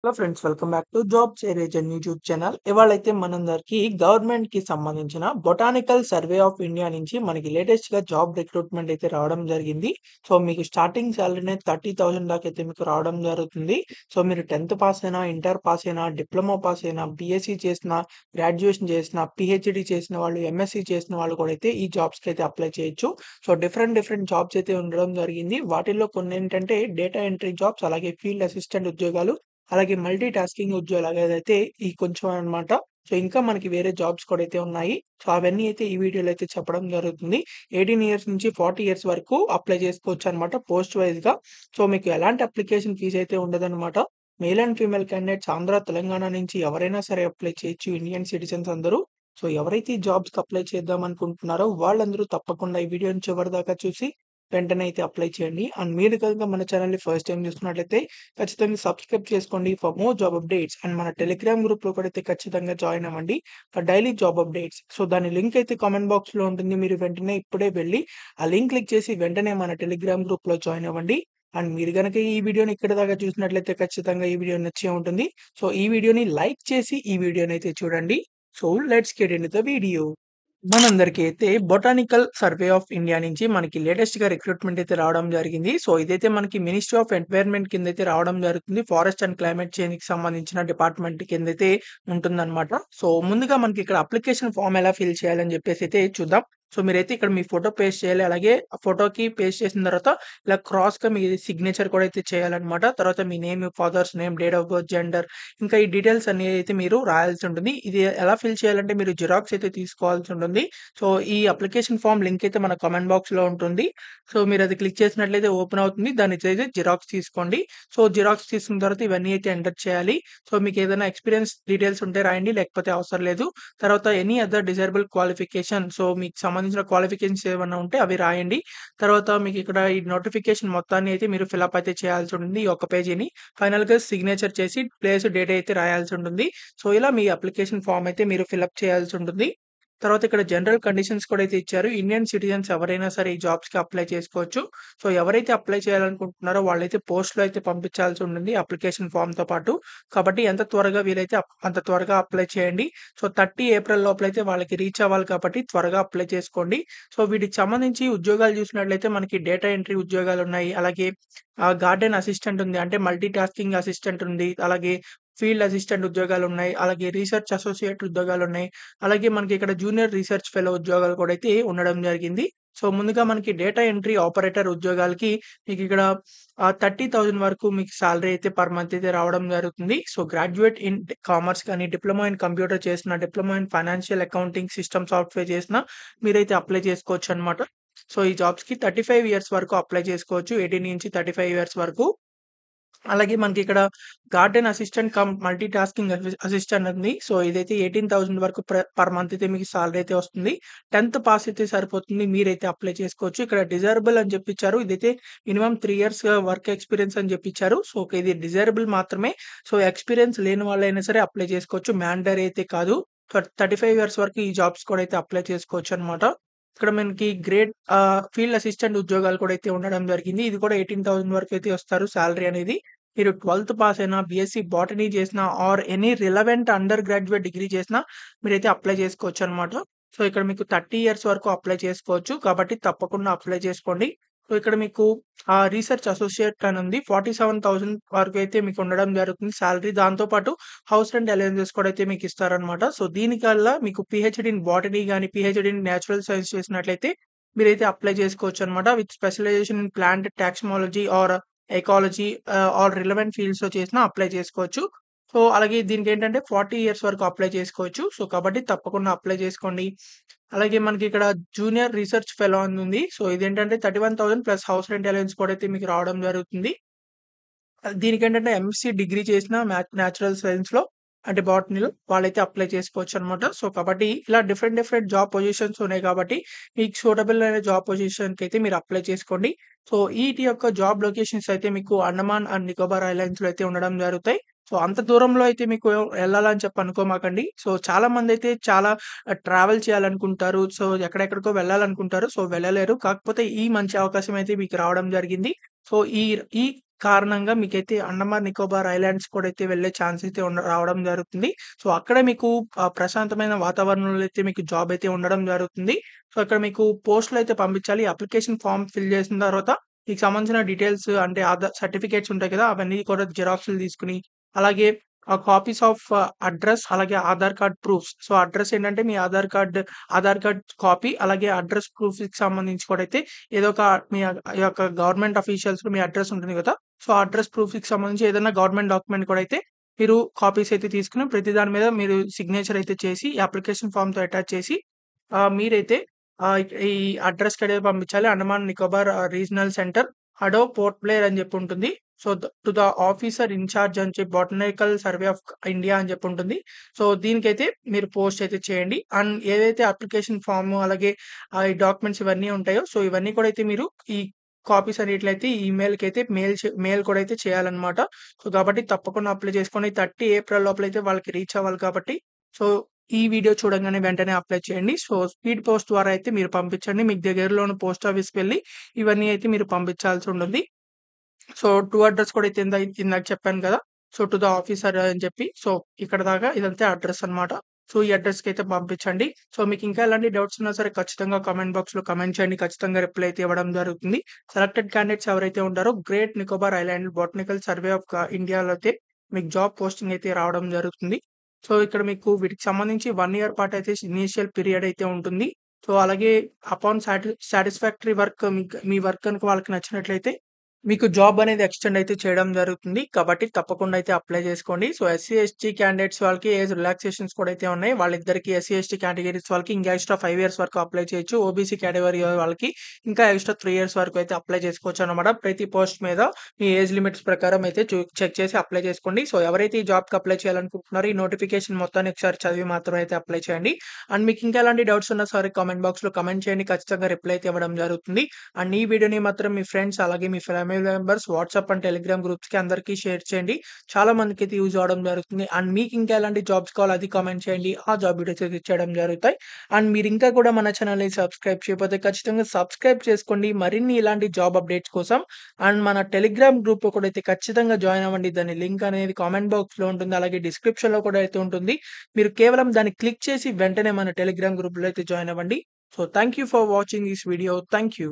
Hello friends, welcome back to jobs agent YouTube channel. ఇవాళైతే మనందరికి government కి సంబంధించిన బొటానికల్ సర్వే ఆఫ్ ఇండియా నుంచి మనకి లేటెస్ట్ గా జాబ్ రిక్రూట్మెంట్ అయితే రావడం జరిగింది. సో మీకు స్టార్టింగ్ సాలరీనే 30,000 దాకా అయితే మీకు రావడం జరుగుతుంది. సో మీరు 10th పాస్ అయినా, ఇంటర్ పాస్ అయినా, డిప్లొమా పాస్ అయినా, బీఎస్సీ చేసిన, గ్రాడ్యుయేషన్ చేసిన, పిహెచ్డి చేసిన వాళ్ళు, ఎంఎస్సీ చేసిన వాళ్ళు కూడా అయితే ఈ జాబ్స్ కి అయితే అప్లై చేయొచ్చు. సో డిఫరెంట్ జాబ్స్ అయితే ఉండడం జరిగింది. వాటిల్లో కొన్ని ఏంటంటే డేటా ఎంట్రీ జాబ్స్, అలాగే ఫీల్డ్ అసిస్టెంట్ ఉద్యోగాలు, అలాగే మల్టీ టాస్కింగ్ ఉద్యోగాలైతే ఈ కొంచెం అన్నమాట. సో ఇంకా మనకి వేరే జాబ్స్ కూడా అయితే ఉన్నాయి. సో అవన్నీ అయితే ఈ వీడియోలో అయితే చెప్పడం జరుగుతుంది. 18 ఇయర్స్ నుంచి 40 ఇయర్స్ వరకు అప్లై చేసుకోవచ్చనమాట పోస్ట్ వైస్‌గా. సో మీకు ఎలాంటి అప్లికేషన్ ఫీస్ అయితే ఉండదనమాట. Male and female candidates Andhra, Telangana నుంచి ఎవరైనా సరే అప్లై చేయొచ్చు. ఇండియన్ సిటిజన్స్ అందరూ. సో ఎవరైతే ఈ జాబ్స్‌కి అప్లై చేద్దాం అనుకుంటున్నారో వాళ్ళందరూ తప్పకుండా ఈ వీడియోని చివరిదాకా చూసి వెంటనే అయితే అప్లై చేయండి. అండ్ మీరు కనుక మన ఛానెల్‌ని ఫస్ట్ టైమ్ చూస్తున్నట్లయితే ఖచ్చితంగా సబ్స్క్రైబ్ చేసుకోండి for more job updates. And మన టెలిగ్రామ్ గ్రూప్‌లో కూడా అయితే ఖచ్చితంగా జాయిన్ అవ్వండి for daily job updates. So దాని లింక్ అయితే కామెంట్ బాక్స్‌లో ఉంటుంది. మీరు వెంటనే ఇప్పుడే వెళ్లి ఆ లింక్ క్లిక్ చేసి వెంటనే మన టెలిగ్రామ్ గ్రూప్‌లో జాయిన్ అవ్వండి. అండ్ మీరు గనక ఈ వీడియోని ఇక్కడి దాకా చూసినట్లయితే ఖచ్చితంగా ఈ వీడియో నచ్చే ఉంటుంది. సో ఈ వీడియోని లైక్ చేసి ఈ వీడియోనైతే చూడండి. So let's get into the video. మనందరికీ అయితే బొటానికల్ సర్వే ఆఫ్ ఇండియా నుంచి మనకి లేటెస్ట్‌గా రిక్రూట్మెంట్ అయితే రావడం జరిగింది. సో ఇదైతే మనకి మినిస్ట్రీ ఆఫ్ ఎన్వైర్న్మెంట్ కిందైతే రావడం జరుగుతుంది. ఫారెస్ట్ అండ్ క్లైమేట్ చేంజ్‌కి సంబంధించిన డిపార్ట్మెంట్ కిందైతే ఉంటుందన్నమాట. సో ముందుగా మనకి ఇక్కడ అప్లికేషన్ ఫార్మ్ ఎలా ఫిల్ చేయాలని చెప్పేసి అయితే చూద్దాం. సో మీరైతే ఇక్కడ మీ ఫోటో పేస్ట్ చేయాలి. అలాగే ఆ ఫోటోకి పేస్ట్ చేసిన తర్వాత ఇలా క్రాస్‌గా మీ సిగ్నేచర్ కూడా అయితే చేయాలన్నమాట. తర్వాత మీ name, father's name, date of birth, gender, ఇంకా ఈ డీటెయిల్స్ అన్నీ అయితే మీరు రాయాల్సి ఉంటుంది. ఇది ఎలా ఫిల్ చేయాలంటే మీరు జిరాక్స్ అయితే తీసుకోవాల్సి ఉంటుంది. సో ఈ అప్లికేషన్ ఫార్మ్ లింక్ అయితే మన కామెంట్ బాక్స్‌లో ఉంటుంది. సో మీరది క్లిక్ చేసినట్లయితే ఓపెన్ అవుతుంది. దాన్నైతే జిరాక్స్ తీసుకోండి. సో జిరాక్స్ తీసుకున్న తర్వాత ఇవన్నీ అయితే ఎంటర్ చేయాలి. సో మీకేదైనా ఎక్స్‌పీరియన్స్ డీటెయిల్స్ ఉంటే రాయండి. లేకపోతే అవసరం లేదు. తర్వాత any other desirable qualification, so మీకు సంబంధించిన క్వాలిఫికేషన్స్ ఏమన్నా ఉంటే అవి రాయండి. తర్వాత మీకిక్కడ ఈ నోటిఫికేషన్ మొత్తాన్ని అయితే మీరు ఫిలప్ అయితే చేయాల్సి ఉంటుంది. ఈ ఒక్క పేజీని. ఫైనల్‌గా సిగ్నేచర్ చేసి ప్లేస్, డేట్ అయితే రాయాల్సి ఉంటుంది. సో ఇలా మీ అప్లికేషన్ ఫార్మ్ అయితే మీరు ఫిలప్ చేయాల్సి ఉంటుంది. తర్వాత ఇక్కడ జనరల్ కండిషన్స్ కూడా అయితే ఇచ్చారు. ఇండియన్ సిటిజన్స్ ఎవరైనా సరే ఈ జాబ్స్‌కి అప్లై చేసుకోవచ్చు. సో ఎవరైతే అప్లై చేయాలనుకుంటున్నారో వాళ్ళైతే పోస్ట్‌లో అయితే పంపించాల్సి ఉంటుంది అప్లికేషన్ ఫార్మ్‌తో పాటు. కాబట్టి ఎంత త్వరగా వీలైతే అంత త్వరగా అప్లై చేయండి. సో 30 ఏప్రిల్ లోపలైతే వాళ్ళకి రీచ్ అవ్వాలి కాబట్టి త్వరగా అప్లై చేసుకోండి. సో వీటికి సంబంధించి ఉద్యోగాలు చూసినట్లయితే మనకి డేటా ఎంట్రీ ఉద్యోగాలున్నాయి. అలాగే గార్డెన్ అసిస్టెంట్ ఉంది. అంటే మల్టీ టాస్కింగ్ అసిస్టెంట్ ఉంది. అలాగే ఫీల్డ్ అసిస్టెంట్ ఉద్యోగాలున్నాయి. అలాగే రీసెర్చ్ అసోసియేట్ ఉద్యోగాలున్నాయి. అలాగే మనకి ఇక్కడ జూనియర్ రీసెర్చ్ ఫెలో ఉద్యోగాలు కూడా అయితే ఉండడం జరిగింది. సో ముందుగా మనకి డేటా ఎంట్రీ ఆపరేటర్ ఉద్యోగాలకి మీకిక్కడ 30,000 వరకు మీకు సాలరీ అయితే పర్ మంత్ అయితే రావడం జరుగుతుంది. సో గ్రాడ్యుయేట్ ఇన్ కామర్స్ కానీ, డిప్లొమా ఇన్ కంప్యూటర్ చేసిన, diploma in financial accounting system software చేసిన మీరైతే అప్లై చేసుకోవచ్చనమాట. సో ఈ జాబ్స్‌కి 35 ఇయర్స్ వరకు అప్లై చేసుకోవచ్చు. 18-35 ఇయర్స్ వరకు. అలాగే మనకిక్కడ garden assistant cum multi tasking assistant ఉంది. సో ఇదైతే 18,000 వరకు పర్ మంత్ అయితే మీకు సాలరీ అయితే వస్తుంది. 10th పాస్ అయితే సరిపోతుంది. మీరైతే అప్లై చేసుకోవచ్చు. ఇక్కడ డిజైరబుల్ అని చెప్పిచ్చారు. ఇదైతే మినిమమ్ 3 ఇయర్స్ వర్క్ ఎక్స్‌పీరియన్స్ అని చెప్పిచ్చారు. సో ఇది డిజైరబుల్ మాత్రమే. సో ఎక్స్‌పీరియన్స్ లేని వాళ్ళైనా సరే అప్లై చేసుకోవచ్చు. మ్యాండేటరీ అయితే కాదు. 35 ఇయర్స్ వరకు ఈ జాబ్స్ కూడా అయితే అప్లై చేసుకోవచ్చనమాట. ఇక్కడ మనకి ఫీల్డ్ అసిస్టెంట్ ఉద్యోగాలు కూడా అయితే ఉండడం జరిగింది. ఇది కూడా 18,000 వరకు అయితే ఇస్తారు సాలరీ అనేది. మీరు 12th పాస్ అయినా, బీఎస్సీ బాటనీ చేసినా or any relevant under graduate degree చేసినా మీరైతే అప్లై చేసుకోవచ్చనమాట. సో ఇక్కడ మీకు 30 ఇయర్స్ వరకు అప్లై చేసుకోవచ్చు. కాబట్టి తప్పకుండా అప్లై చేసుకోండి. సో ఇక్కడ మీకు రీసెర్చ్ అసోసియేట్ అని ఉంది. 47,000 వరకు అయితే మీకు ఉండడం జరుగుతుంది సాలరీ. దాంతో పాటు హౌస్ రెంట్ అలవెన్సెస్ కూడా అయితే మీకు ఇస్తారనమాట. సో దీనికల్లా మీకు పీహెచ్‌డీ ఇన్ బాటనీ గాని, పీహెచ్‌డీ ఇన్ నేచురల్ సైన్స్ చేసినట్లయితే మీరైతే అప్లై చేసుకోవచ్చనమాట. With specialization in plant toxicology or ecology all relevant ఫీల్డ్స్‌లో చేసినా అప్లై చేసుకోవచ్చు. సో అలాగే దీనికేంటంటే 40 ఇయర్స్ వరకు అప్లై చేసుకోవచ్చు. సో కాబట్టి తప్పకుండా అప్లై చేసుకోండి. అలాగే మనకిక్కడ జూనియర్ రీసెర్చ్ ఫెలో అని ఉంది. సో ఇదేంటంటే 31,000 ప్లస్ హౌస్ రెంట్ అలవెన్స్ కూడా అయితే మీకు రావడం జరుగుతుంది. దీనికేంటంటే ఎంఎస్‌సి డిగ్రీ చేసిన న్యాచురల్ సైన్స్‌లో అంటే బాటనీలో వాళ్ళైతే అప్లై చేసుకోవచ్చనమాట. సో కాబట్టి ఇలా డిఫరెంట్ జాబ్ పొజిషన్స్ ఉన్నాయి కాబట్టి మీకు సూటబుల్ అయిన జాబ్ పొజిషన్‌కైతే మీరు అప్లై చేసుకోండి. సో ఈటి యొక్క జాబ్ లొకేషన్స్ అయితే మీకు అండమాన్ అండ్ నికోబార్ ఐలాండ్స్‌లో అయితే ఉండడం జరుగుతాయి. సో, అంత దూరంలో అయితే మీకు ఎళ్ళాలని చెప్పి అనుకోమాకండి. సో, చాలామందైతే చాలా ట్రావెల్ చేయాలనుకుంటారు. సో, ఎక్కడెక్కడికో వెళ్ళాలనుకుంటారు. సో, వెళ్ళలేరు. కాకపోతే ఈ మంచి అవకాశం అయితే మీకు రావడం జరిగింది. సో, ఈ కారణంగా మీకైతే అండమాన్ నికోబార్ ఐలాండ్స్ కూడా అయితే వెళ్ళే ఛాన్స్ అయితే రావడం జరుగుతుంది. సో, అక్కడ మీకు ప్రశాంతమైన వాతావరణంలో అయితే మీకు జాబ్ అయితే ఉండడం జరుగుతుంది. సో, ఇక్కడ మీకు పోస్ట్‌లో అయితే పంపించాలి. అప్లికేషన్ ఫార్మ్ ఫిల్ చేసిన తర్వాత మీకు సంబంధించిన డీటెయిల్స్ అంటే ఆధార్ సర్టిఫికేట్స్ ఉంటాయి కదా! అవన్నీ కూడా జిరాక్స్‌లు తీసుకొని, అలాగే కాపీస్ ఆఫ్ అడ్రెస్ అలాగే Aadhaar card proofs. So, address ఏంటంటే మీ ఆధార్ కార్డ్ కాపీ అలాగే అడ్రెస్ ప్రూఫ్‌కి సంబంధించి కూడా అయితే ఏదో ఒక మీ యొక్క గవర్నమెంట్ అఫీషియల్స్‌లో మీ అడ్రెస్ ఉంటుంది కదా! సో, ఆ అడ్రెస్ ప్రూఫ్‌కి సంబంధించి ఏదైనా గవర్నమెంట్ డాక్యుమెంట్ కూడా అయితే మీరు కాపీస్ అయితే తీసుకొని ప్రతి దాని మీద మీరు సిగ్నేచర్ అయితే చేసి అప్లికేషన్ ఫార్మ్‌తో అటాచ్ చేసి మీరైతే ఆహ్, ఈ అడ్రెస్‌కైతే పంపించాలి. అండమాన్ నికోబార్ రీజనల్ సెంటర్, అడో పోర్ట్ బ్లెయిర్ అని చెప్పి ఉంటుంది. So, to the officer in charge అని చెప్పి బొటానికల్ సర్వే ఆఫ్ ఇండియా అని చెప్పి ఉంటుంది. సో, దీనికైతే మీరు పోస్ట్ అయితే చేయండి. అండ్ ఏదైతే అప్లికేషన్ ఫార్మ్ అలాగే ఈ డాక్యుమెంట్స్ ఇవన్నీ ఉంటాయో, సో, ఇవన్నీ కూడా అయితే మీరు ఈ కాపీస్ అన్నిట్లయితే ఈ ఈమెయిల్‌కైతే మెయిల్ కూడా అయితే చేయాలన్నమాట. సో, కాబట్టి తప్పకుండా అప్లై చేసుకోండి. 30 ఏప్రిల్ లోపలైతే వాళ్ళకి రీచ్ అవ్వాలి కాబట్టి, సో, ఈ వీడియో చూడంగానే వెంటనే అప్లై చేయండి. సో, స్పీడ్ పోస్ట్ ద్వారా అయితే మీరు పంపించండి. మీకు దగ్గరలో ఉన్న పోస్ట్ ఆఫీస్‌కి వెళ్లి ఇవన్నీ అయితే మీరు పంపించాల్సి ఉంటుంది. సో, టు అడ్రెస్ కూడా అయితే ఇందాక చెప్పాను కదా! సో, టు ద ఆఫీసర్ అని చెప్పి. సో, ఇక్కడ దాకా ఇదంతే అడ్రెస్ అన్నమాట. సో, ఈ అడ్రెస్‌కైతే పంపించండి. సో, మీకు ఇంకా ఎలాంటి డౌట్స్ ఉన్నా సరే ఖచ్చితంగా కామెంట్ బాక్స్‌లో కామెంట్ చేయండి. ఖచ్చితంగా రిప్లై అయితే ఇవ్వడం జరుగుతుంది. సెలెక్టెడ్ క్యాండిడేట్స్ ఎవరైతే ఉంటారో great Nicobar island botanical survey of ఇండియాలో అయితే మీకు జాబ్ పోస్టింగ్ అయితే రావడం జరుగుతుంది. సో, ఇక్కడ మీకు వీటికి సంబంధించి 1 ఇయర్ పాటు అయితే ఇనీషియల్ పీరియడ్ అయితే ఉంటుంది. సో, అలాగే అపాన్ సాటిస్ఫాక్టరీ వర్క్ మీ వర్క్ గనుక వాళ్ళకి నచ్చినట్లయితే మీకు జాబ్ అనేది ఎక్స్‌టెండ్ అయితే చేయడం జరుగుతుంది. కాబట్టి తప్పకుండా అయితే అప్లై చేసుకోండి. సో, ఎస్సీ, ఎస్టీ క్యాండిడేట్స్ వాళ్ళకి ఏజ్ రిలాక్సేషన్స్ కూడా అయితే ఉన్నాయి. వాళ్ళిద్దరికీ ఎస్సీ, ఎస్టీ కేటగిరీస్ వాళ్ళకి ఇంకా ఎక్స్‌ట్రా 5 ఇయర్స్ వరకు అప్లై చేయొచ్చు. ఓబీసీ కేటగిరీ వాళ్ళకి ఇంకా ఎక్స్‌ట్రా 3 ఇయర్స్ వరకు అయితే అప్లై చేసుకోవచ్చనమాట. ప్రతి పోస్ట్ మీద మీ ఏజ్ లిమిట్స్ ప్రకారం అయితే చెక్ చేసి అప్లై చేసుకోండి. సో, ఎవరైతే ఈ జాబ్‌కి అప్లై చేయాలనుకుంటున్నారో ఈ నోటిఫికేషన్ మొత్తాన్ని ఒకసారి చదివి మాత్రమే అయితే అప్లై చేయండి. అండ్ మీకు ఇంకా ఎలాంటి డౌట్స్ ఉన్నా సరే కామెంట్ బాక్స్‌లో కామెంట్ చేయండి. ఖచ్చితంగా రిప్లై అయితే ఇవ్వడం జరుగుతుంది. అండ్ ఈ వీడియోని మాత్రం మీ ఫ్రెండ్స్ అలాగే మీ family members WhatsApp and Telegram గ్రూప్స్‌కి అందరికీ షేర్ చేయండి. చాలా మందికైతే యూజ్ అవ్వడం జరుగుతుంది. అండ్ మీకు ఇంకా ఎలాంటి జాబ్స్ కావాలో అది కామెంట్ చేయండి. ఆ జాబ్ వీడియోస్ అయితే చేయడం జరుగుతాయి. అండ్ మీరు ఇంకా కూడా మన ఛానల్‌ని సబ్స్క్రైబ్ చేయకపోతే ఖచ్చితంగా సబ్స్క్రైబ్ చేసుకోండి. మరిన్ని ఇలాంటి జాబ్ అప్డేట్స్ కోసం. అండ్ మన టెలిగ్రామ్ గ్రూప్‌లో కూడా అయితే ఖచ్చితంగా జాయిన్ అవ్వండి. దాని లింక్ అనేది కామెంట్ బాక్స్‌లో ఉంటుంది. అలాగే డిస్క్రిప్షన్‌లో కూడా అయితే ఉంటుంది. మీరు కేవలం దాన్ని క్లిక్ చేసి వెంటనే మన టెలిగ్రామ్ గ్రూప్‌లో అయితే జాయిన్ అవ్వండి. So, thank you for watching this video. Thank you.